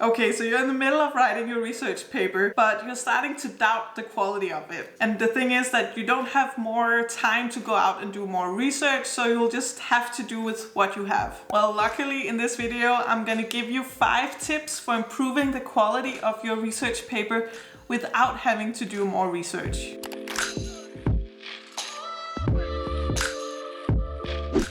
Okay, so you're in the middle of writing your research paper, but you're starting to doubt the quality of it. And the thing is that you don't have more time to go out and do more research, so you'll just have to do with what you have. Well, luckily in this video, I'm going to give you 5 tips for improving the quality of your research paper without having to do more research.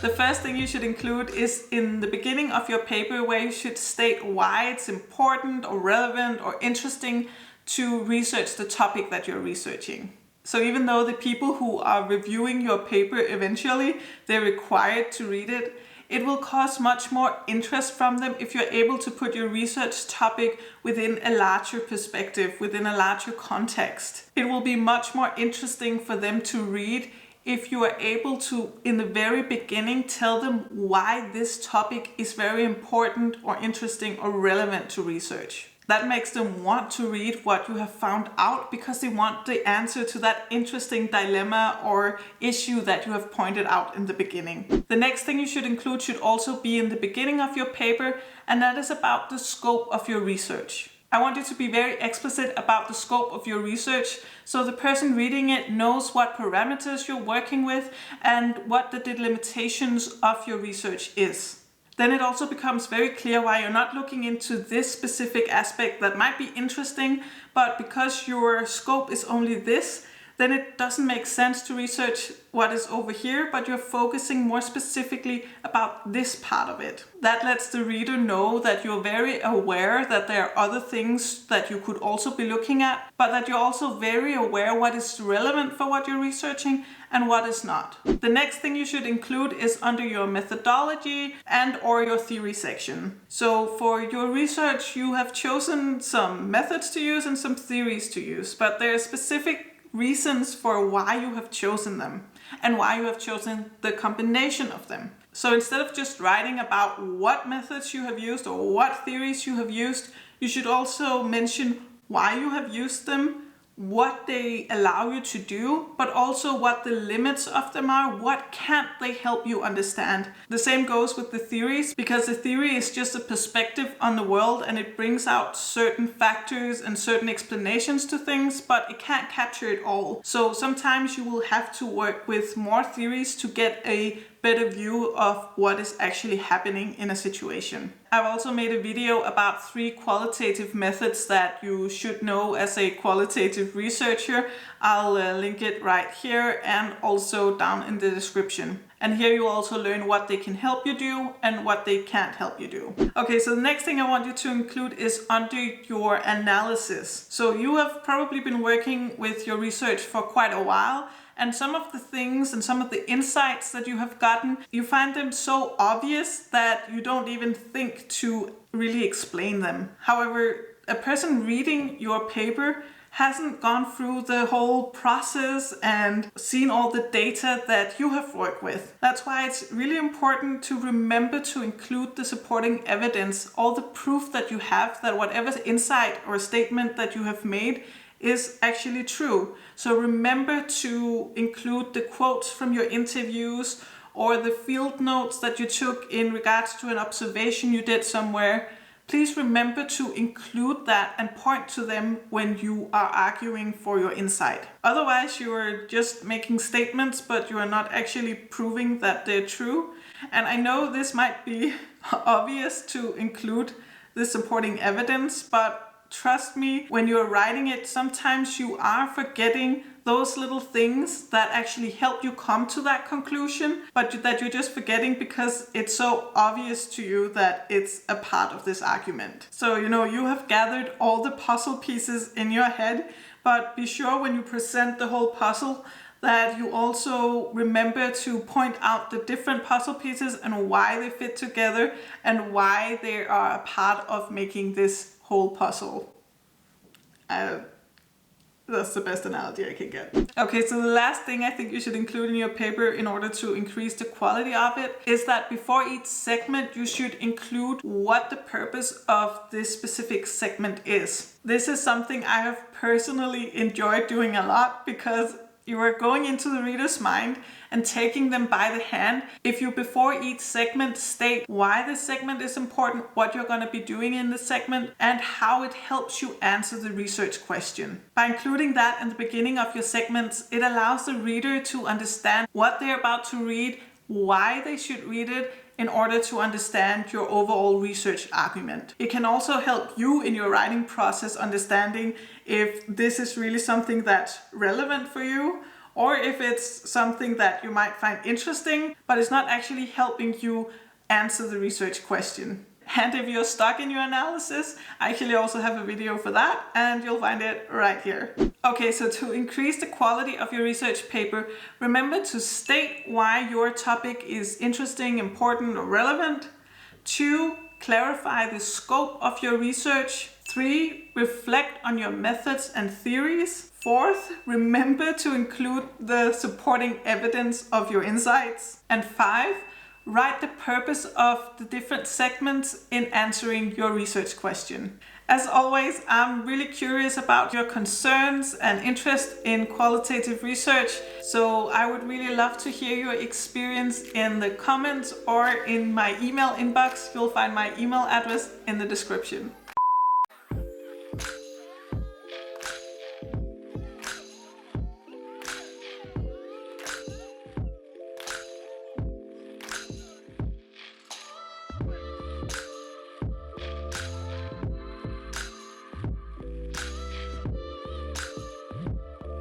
The first thing you should include is in the beginning of your paper, where you should state why it's important or relevant or interesting to research the topic that you're researching. So even though the people who are reviewing your paper eventually, they're required to read it, it will cause much more interest from them if you're able to put your research topic within a larger perspective, within a larger context. It will be much more interesting for them to read if you are able to, in the very beginning, tell them why this topic is very important or interesting or relevant to research. That makes them want to read what you have found out because they want the answer to that interesting dilemma or issue that you have pointed out in the beginning. The next thing you should include should also be in the beginning of your paper, and that is about the scope of your research. I want you to be very explicit about the scope of your research so the person reading it knows what parameters you're working with and what the delimitations of your research is. Then it also becomes very clear why you're not looking into this specific aspect that might be interesting, but because your scope is only this, then it doesn't make sense to research what is over here, but you're focusing more specifically about this part of it. That lets the reader know that you're very aware that there are other things that you could also be looking at, but that you're also very aware what is relevant for what you're researching and what is not. The next thing you should include is under your methodology and or your theory section. So for your research, you have chosen some methods to use and some theories to use, but there are specific reasons for why you have chosen them and why you have chosen the combination of them. So instead of just writing about what methods you have used or what theories you have used, you should also mention why you have used them, what they allow you to do, but also what the limits of them are. What can't they help you understand? The same goes with the theories, because the theory is just a perspective on the world and it brings out certain factors and certain explanations to things, but it can't capture it all. So sometimes you will have to work with more theories to get a better view of what is actually happening in a situation. I've also made a video about 3 qualitative methods that you should know as a qualitative researcher. I'll link it right here and also down in the description. And here you also learn what they can help you do and what they can't help you do. Okay, so the next thing I want you to include is under your analysis. So you have probably been working with your research for quite a while, and some of the things and some of the insights that you have gotten, you find them so obvious that you don't even think to really explain them. However, a person reading your paper hasn't gone through the whole process and seen all the data that you have worked with. That's why it's really important to remember to include the supporting evidence, all the proof that you have that whatever insight or statement that you have made is actually true. So remember to include the quotes from your interviews or the field notes that you took in regards to an observation you did somewhere. Please remember to include that and point to them when you are arguing for your insight. Otherwise, you are just making statements, but you are not actually proving that they're true. And I know this might be obvious to include the supporting evidence, but trust me, when you're writing it, sometimes you are forgetting those little things that actually help you come to that conclusion, but that you're just forgetting because it's so obvious to you that it's a part of this argument. So, you have gathered all the puzzle pieces in your head, but be sure when you present the whole puzzle that you also remember to point out the different puzzle pieces and why they fit together and why they are a part of making this whole puzzle. That's the best analogy I can get. Okay, so the last thing I think you should include in your paper in order to increase the quality of it is that before each segment you should include what the purpose of this specific segment is. This is something I have personally enjoyed doing a lot because You are going into the reader's mind and taking them by the hand. If you before each segment state why the segment is important, what you're going to be doing in the segment, and how it helps you answer the research question. By including that in the beginning of your segments, it allows the reader to understand what they're about to read, why they should read it, in order to understand your overall research argument. It can also help you in your writing process understanding if this is really something that's relevant for you, or if it's something that you might find interesting, but it's not actually helping you answer the research question. And if you're stuck in your analysis, I actually also have a video for that, and you'll find it right here. Okay, so to increase the quality of your research paper, remember to state why your topic is interesting, important, or relevant. 2, clarify the scope of your research. 3, reflect on your methods and theories. 4th, remember to include the supporting evidence of your insights. And 5, write the purpose of the different segments in answering your research question. As always, I'm really curious about your concerns and interest in qualitative research, so I would really love to hear your experience in the comments or in my email inbox. You'll find my email address in the description.